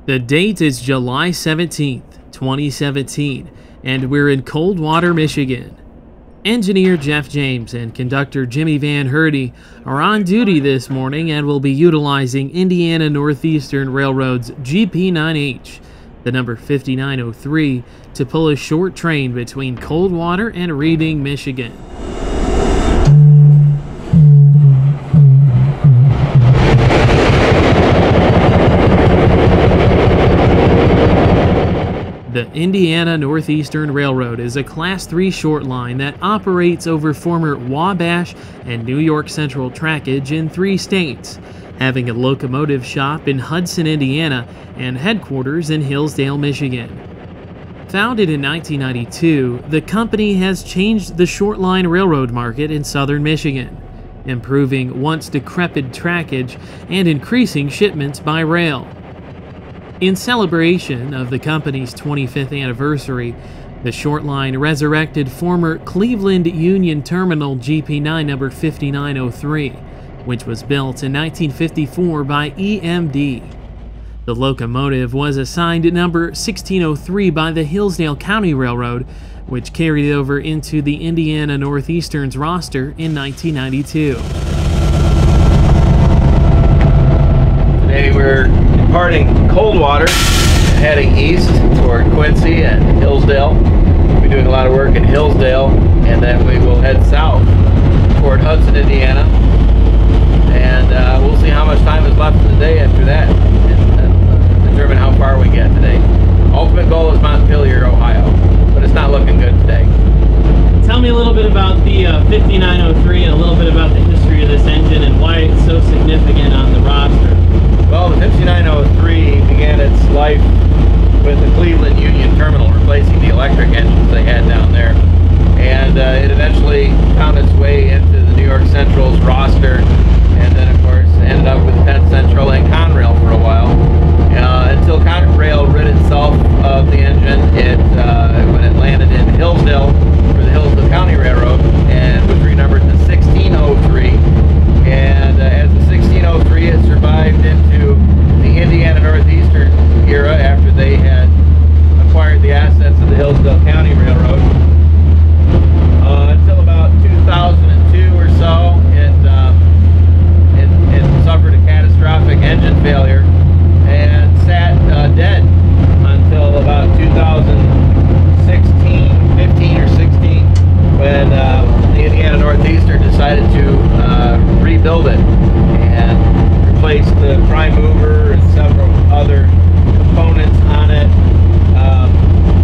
The date is July 17th, 2017, and we're in Coldwater, Michigan. Engineer Jeff James and conductor Jimmy Van Hurdy are on duty this morning and will be utilizing Indiana Northeastern Railroad's GP9H, the number 5903, to pull a short train between Coldwater and Reading, Michigan. The Indiana Northeastern Railroad is a Class 3 short line that operates over former Wabash and New York Central trackage in 3 states, having a locomotive shop in Hudson, Indiana, and headquarters in Hillsdale, Michigan. Founded in 1992, the company has changed the short line railroad market in southern Michigan, improving once decrepit trackage and increasing shipments by rail. In celebration of the company's 25th anniversary, the short line resurrected former Cleveland Union Terminal GP9 number 5903, which was built in 1954 by EMD. The locomotive was assigned number 1603 by the Hillsdale County Railroad, which carried it over into the Indiana Northeastern's roster in 1992. Today we're departing Coldwater, heading east toward Quincy and Hillsdale. We'll be doing a lot of work in Hillsdale, and then we will head south toward Hudson, Indiana. And we'll see how much time is left in the day after that, and determine how far we get today. Ultimate goal is Montpelier, Ohio, but it's not looking good today. Tell me a little bit about the 5903 and a little bit about the history of this engine and why it's so significant on the roster. Well, the 5903 began its life with the Cleveland Union Terminal, replacing the electric engines they had down there. And it eventually found its way into the New York Central's roster, and then of course ended up with Penn Central and Conrail for a while. Until Conrail rid itself of the engine when it landed in Hillsdale for the Hillsdale County Railroad, and was renumbered to 1603. And as the 1603, it survived into the Indiana Northeastern era after they had acquired the assets of the Hillsdale County Railroad. Until about 2002 or so, it suffered a catastrophic engine failure and sat dead until about 15 or 16, when the Indiana Northeastern decided to rebuild it and replace the prime mover and several other components on it,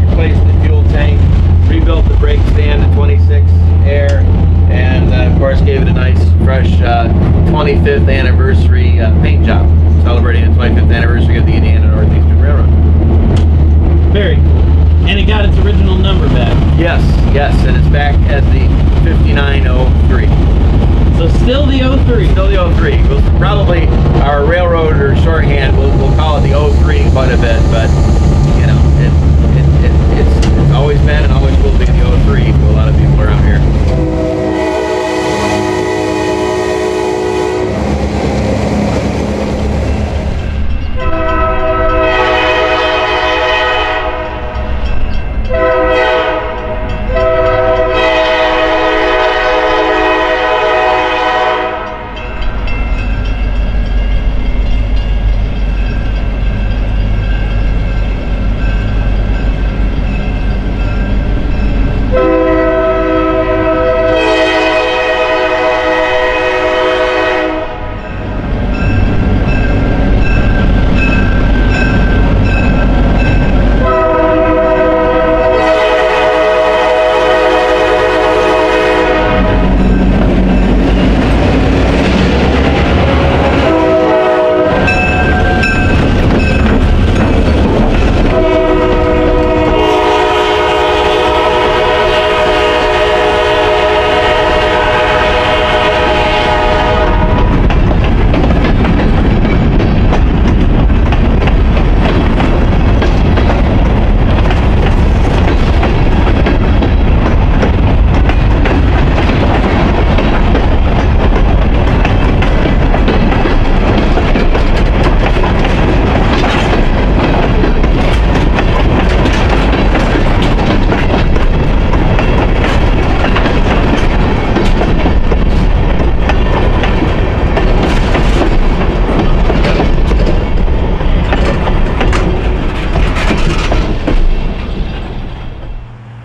replaced the fuel tank, rebuilt the brake stand to 26 air, and of course gave it a nice fresh 25th anniversary paint job, celebrating the 25th anniversary of the Indiana Northeastern Railroad. Very cool. And it got its original number back. Yes, and it's back as the 5903. So still the 03. Still the 03. We'll probably, our railroader shorthand, we'll call it the 03 quite a bit, but you know, it's always been and always will be the 03 to a lot of people around here.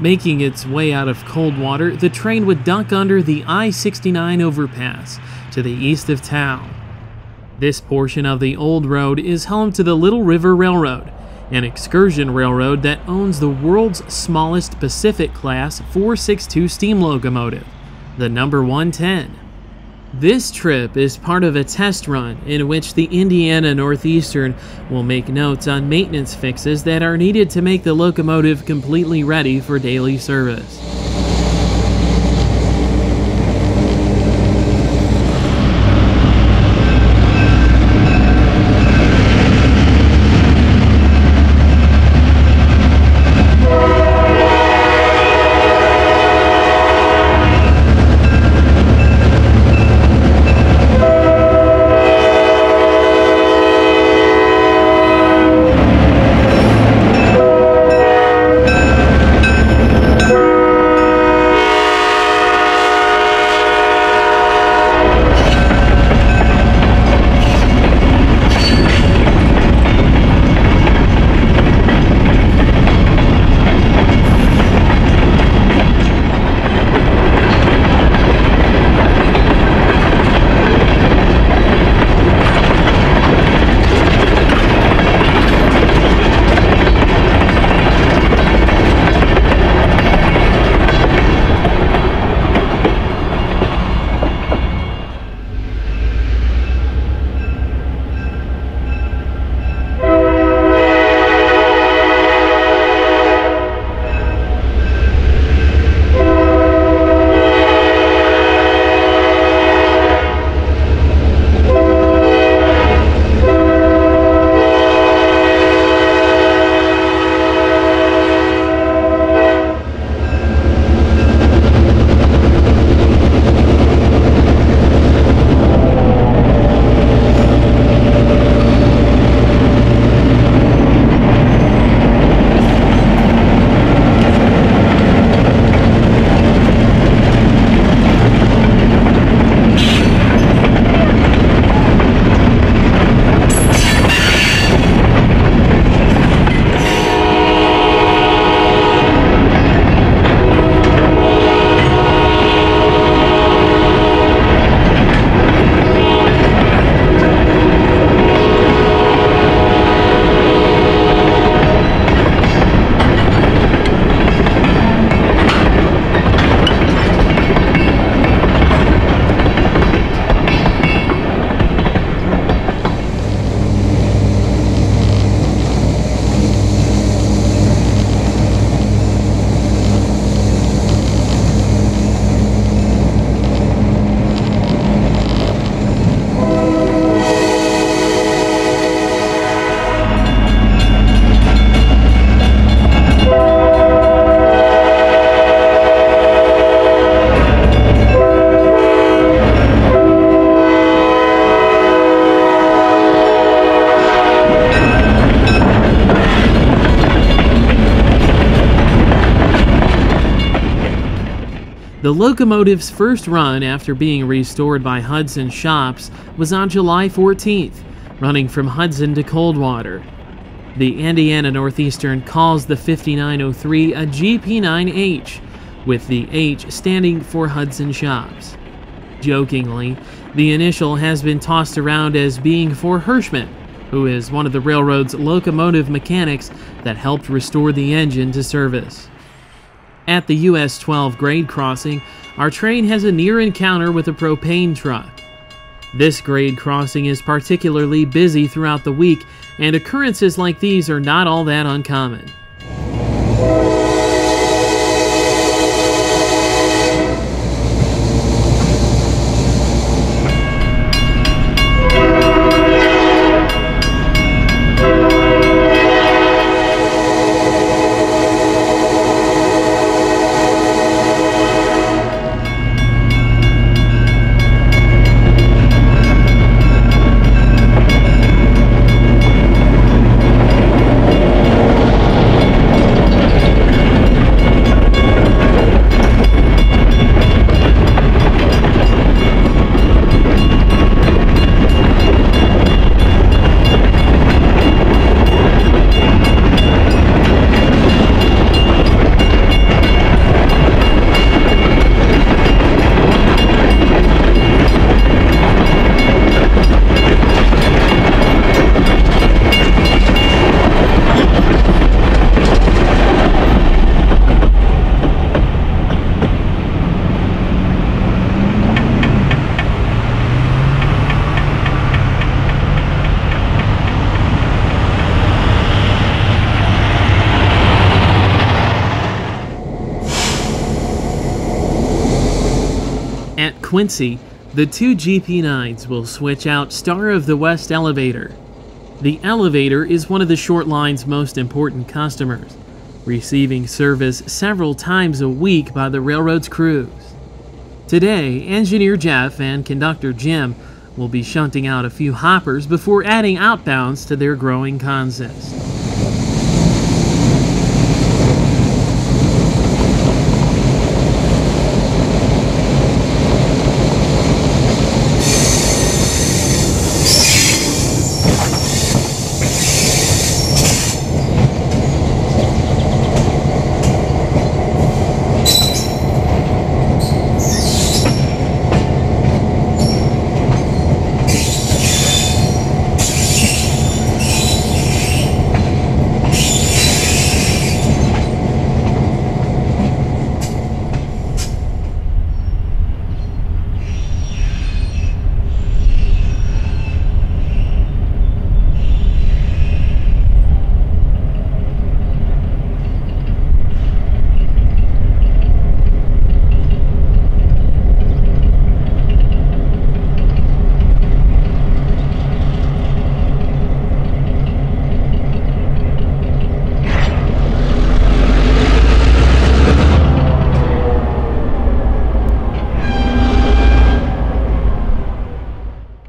Making its way out of Coldwater, the train would duck under the I-69 overpass to the east of town. This portion of the old road is home to the Little River Railroad, an excursion railroad that owns the world's smallest Pacific Class 462 steam locomotive, the number 110. This trip is part of a test run in which the Indiana Northeastern will make notes on maintenance fixes that are needed to make the locomotive completely ready for daily service. The locomotive's first run after being restored by Hudson shops was on July 14th, running from Hudson to Coldwater. The Indiana Northeastern calls the 5903 a GP9H, with the H standing for Hudson shops. Jokingly, the initial has been tossed around as being for Hirschman, who is one of the railroad's locomotive mechanics that helped restore the engine to service. At the US 12 grade crossing, our train has a near encounter with a propane truck. This grade crossing is particularly busy throughout the week, and occurrences like these are not all that uncommon. At Quincy, the two GP9s will switch out Star of the West elevator. The elevator is one of the short line's most important customers, receiving service several times a week by the railroad's crews. Today, Engineer Jeff and Conductor Jim will be shunting out a few hoppers before adding outbounds to their growing consist.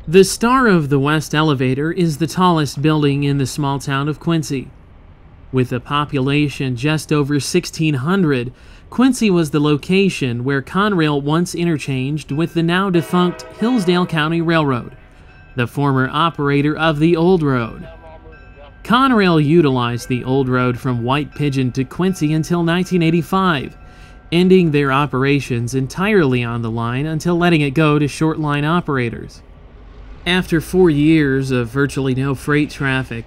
The Star of the West elevator is the tallest building in the small town of Quincy. With a population just over 1,600, Quincy was the location where Conrail once interchanged with the now defunct Hillsdale County Railroad, the former operator of the Old Road. Conrail utilized the Old Road from White Pigeon to Quincy until 1985, ending their operations entirely on the line until letting it go to short line operators. After 4 years of virtually no freight traffic,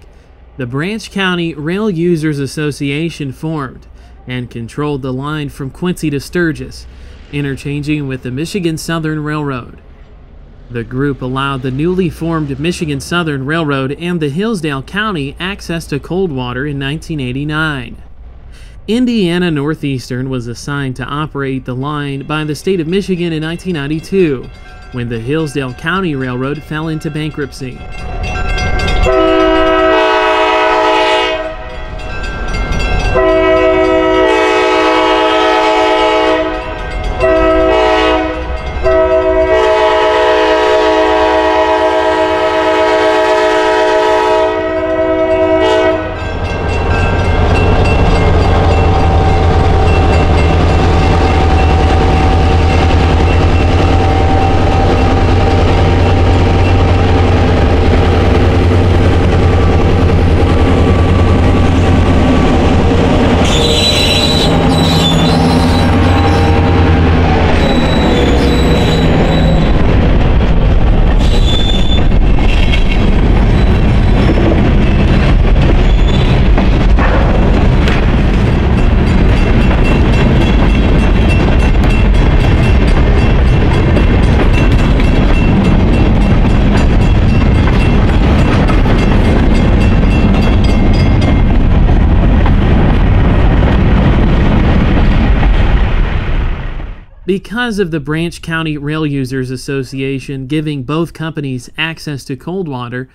the Branch County Rail Users Association formed and controlled the line from Quincy to Sturgis, interchanging with the Michigan Southern Railroad. The group allowed the newly formed Michigan Southern Railroad and the Hillsdale County access to Coldwater in 1989. Indiana Northeastern was assigned to operate the line by the state of Michigan in 1992, when the Hillsdale County Railroad fell into bankruptcy. Because of the Branch County Rail Users Association giving both companies access to Coldwater,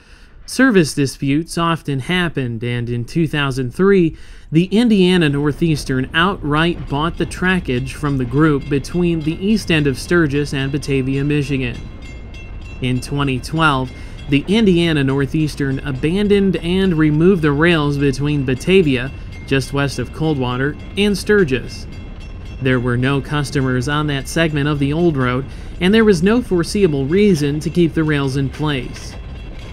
service disputes often happened, and in 2003, the Indiana Northeastern outright bought the trackage from the group between the east end of Sturgis and Batavia, Michigan. In 2012, the Indiana Northeastern abandoned and removed the rails between Batavia, just west of Coldwater, and Sturgis. There were no customers on that segment of the Old Road, and there was no foreseeable reason to keep the rails in place.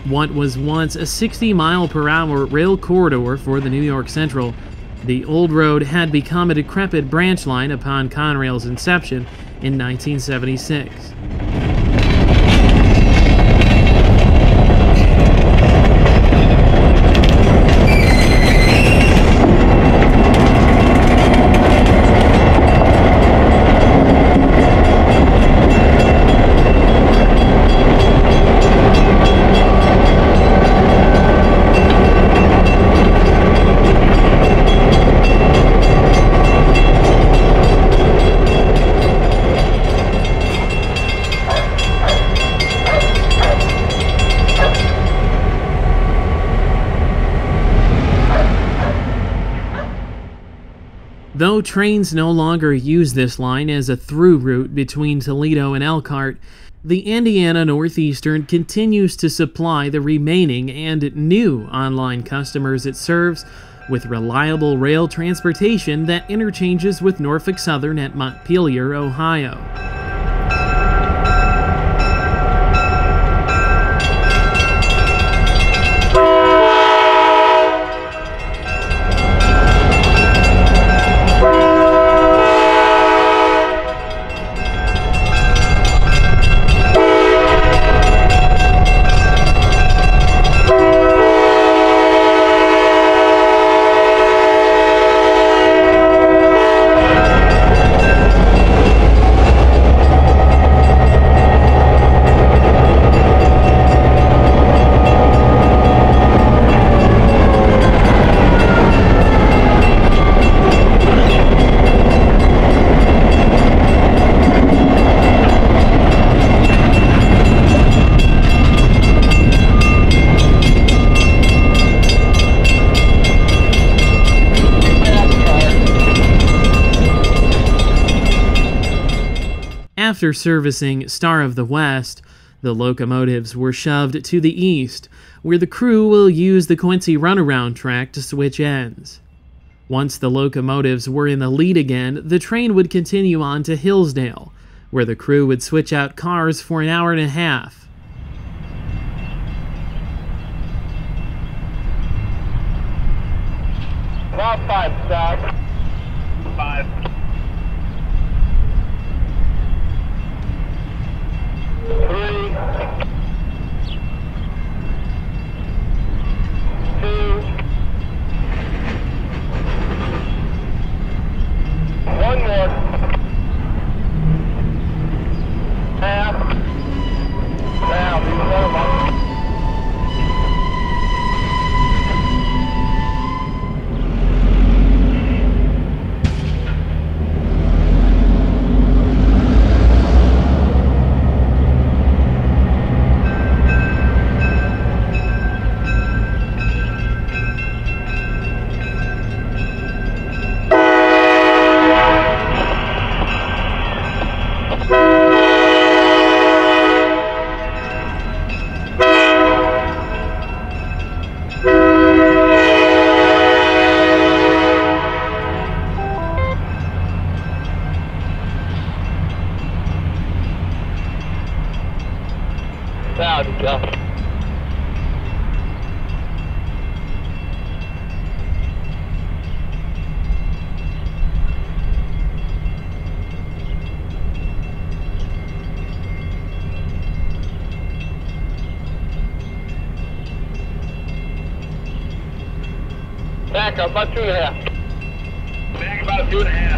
What was once a 60-mile-per-hour rail corridor for the New York Central, the Old Road had become a decrepit branch line upon Conrail's inception in 1976. Though trains no longer use this line as a through route between Toledo and Elkhart, the Indiana Northeastern continues to supply the remaining and new online customers it serves with reliable rail transportation that interchanges with Norfolk Southern at Montpelier, Ohio. After servicing Star of the West, the locomotives were shoved to the east, where the crew will use the QUINCY runaround track to switch ends. Once the locomotives were in the lead again, the train would continue on to Hillsdale, where the crew would switch out cars for an hour and a half. About 5 stops. 5. 3, 2, 1 more. Half. Now, do another one. Back up about 2.5. Back about 2.5.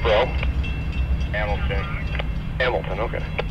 Well, Hamilton. Hamilton, okay.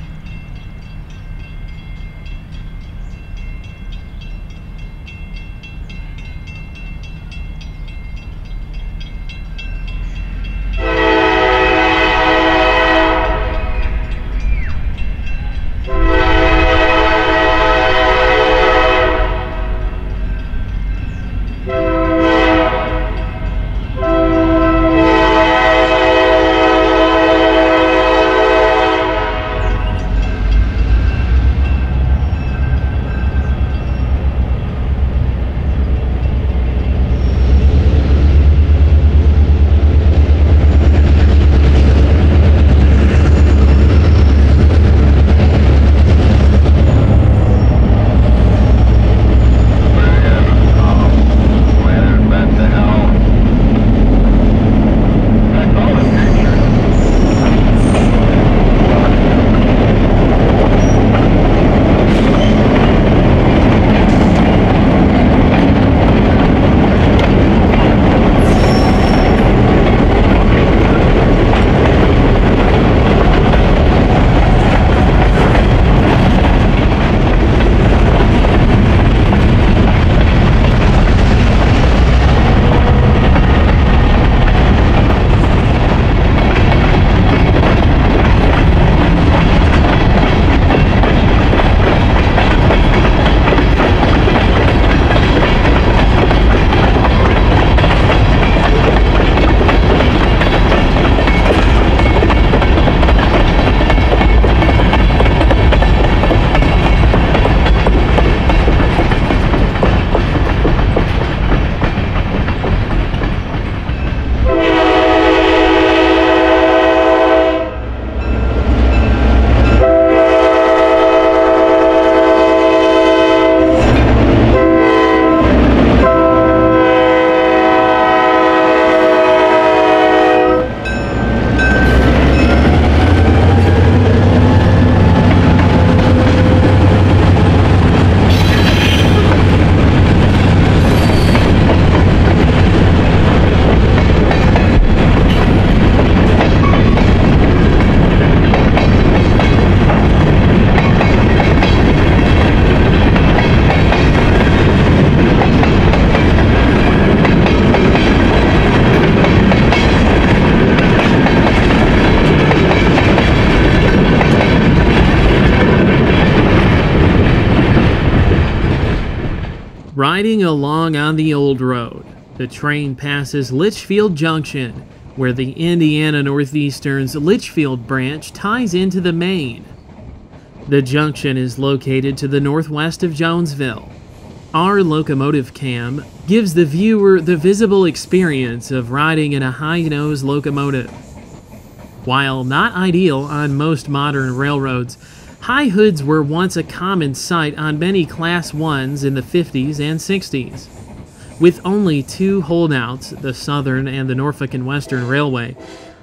Riding along on the old road, the train passes Litchfield Junction, where the Indiana Northeastern's Litchfield branch ties into the main. The junction is located to the northwest of Jonesville. Our locomotive cam gives the viewer the visible experience of riding in a high-nose locomotive. While not ideal on most modern railroads, high hoods were once a common sight on many Class 1s in the 50s and 60s. With only two holdouts, the Southern and the Norfolk and Western Railway,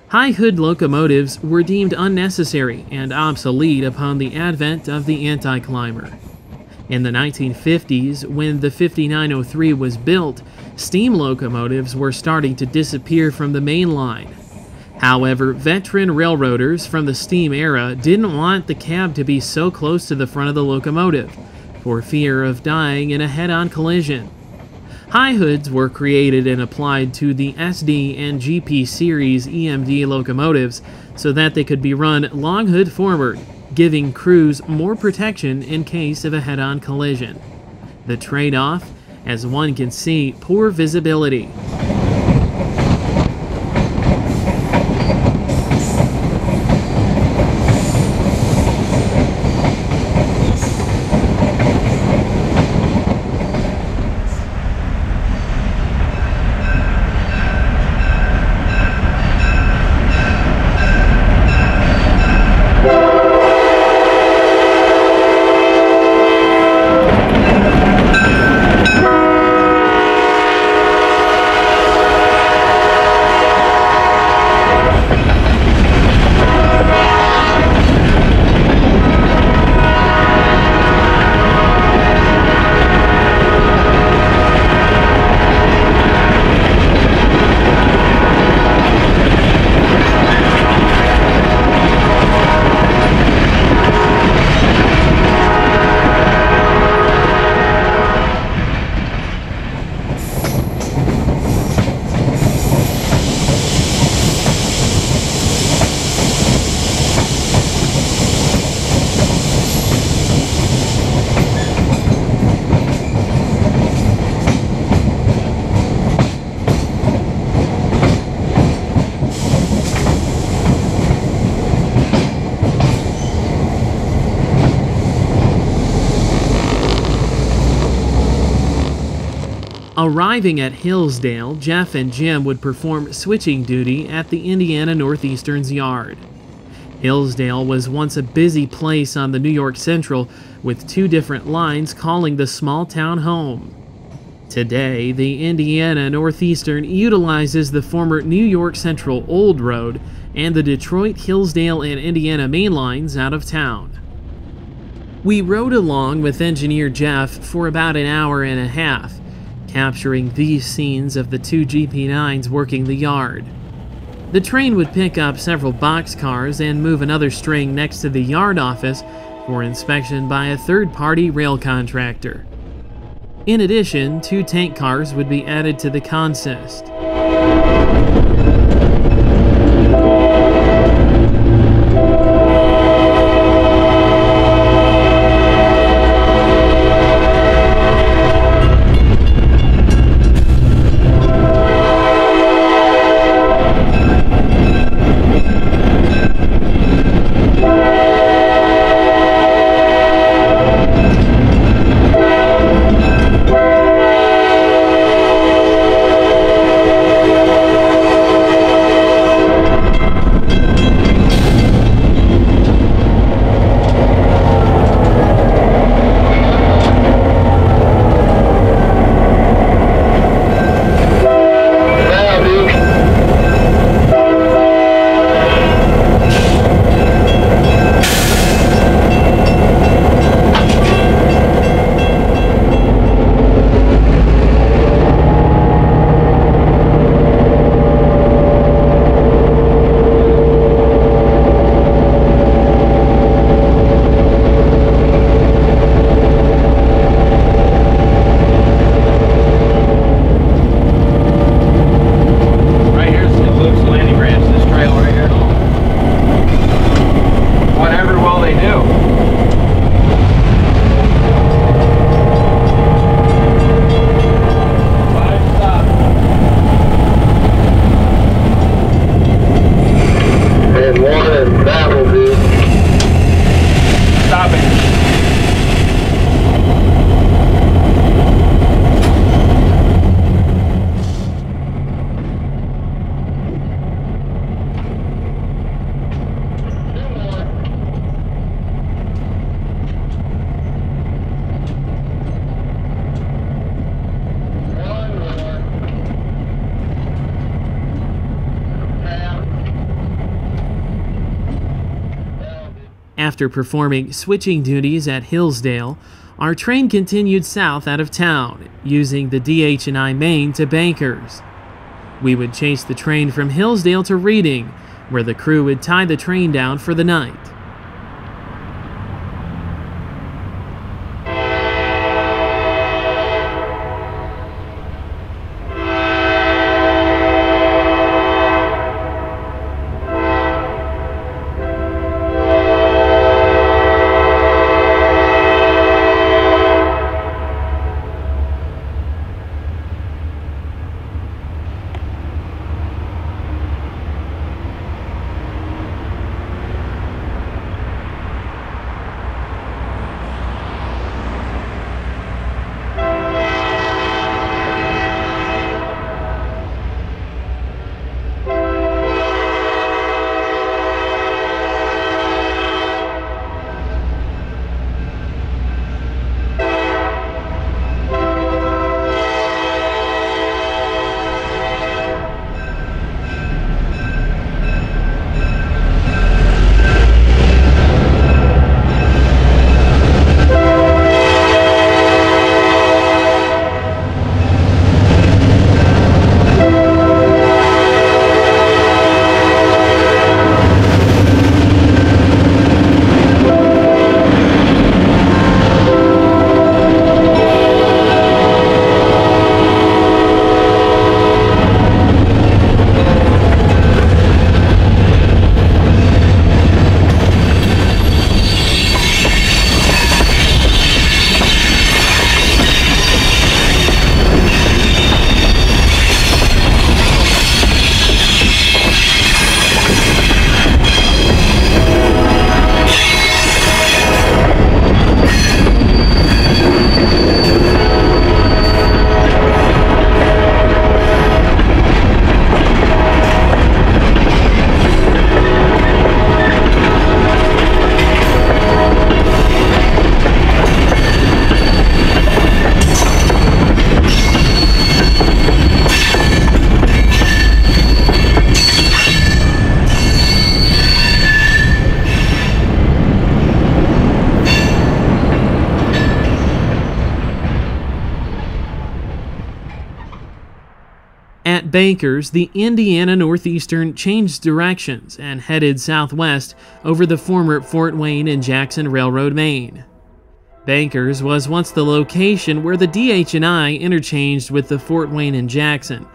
high hood locomotives were deemed unnecessary and obsolete upon the advent of the anti-climber. In the 1950s, when the 5903 was built, steam locomotives were starting to disappear from the main line. However, veteran railroaders from the steam era didn't want the cab to be so close to the front of the locomotive, for fear of dying in a head-on collision. High hoods were created and applied to the SD and GP series EMD locomotives so that they could be run long hood forward, giving crews more protection in case of a head-on collision. The trade-off, as one can see, poor visibility. Arriving at Hillsdale, Jeff and Jim would perform switching duty at the Indiana Northeastern's yard. Hillsdale was once a busy place on the New York Central, with 2 different lines calling the small town home. Today, the Indiana Northeastern utilizes the former New York Central Old Road and the Detroit, Hillsdale, and Indiana main lines out of town. We rode along with engineer Jeff for about an hour and a half, capturing these scenes of the 2 GP9s working the yard. The train would pick up several boxcars and move another string next to the yard office for inspection by a third-party rail contractor. In addition, 2 tank cars would be added to the consist. After performing switching duties at Hillsdale, our train continued south out of town, using the DH&I main to Bankers. We would chase the train from Hillsdale to Reading, where the crew would tie the train down for the night. At Bankers, the Indiana Northeastern changed directions and headed southwest over the former Fort Wayne and Jackson Railroad main. Bankers was once the location where the DH&I interchanged with the Fort Wayne and Jackson.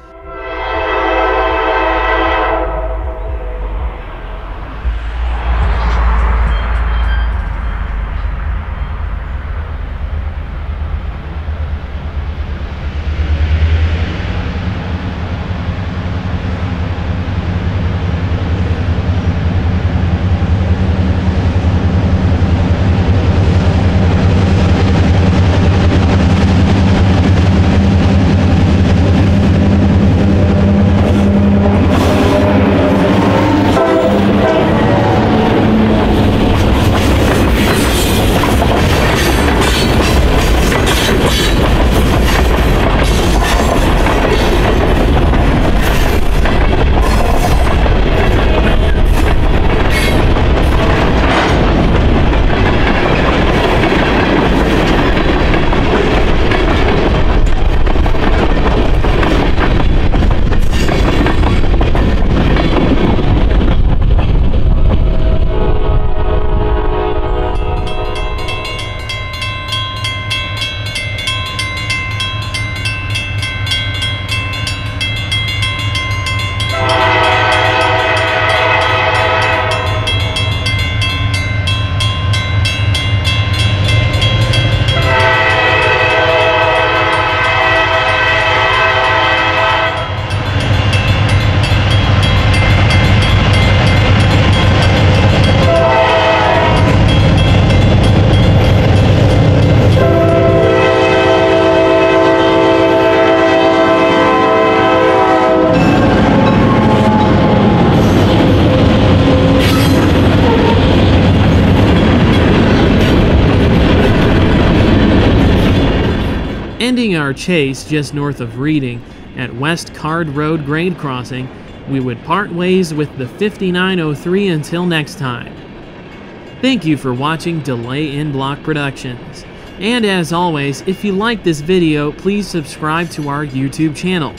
Ending our chase just north of Reading at West Card Road grade crossing, we would part ways with the 5903 until next time. Thank you for watching Delay in Block Productions. And as always, if you like this video, please subscribe to our YouTube channel.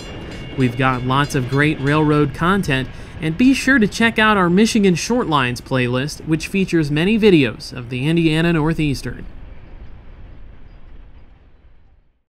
We've got lots of great railroad content, and be sure to check out our Michigan Short Lines playlist, which features many videos of the Indiana Northeastern.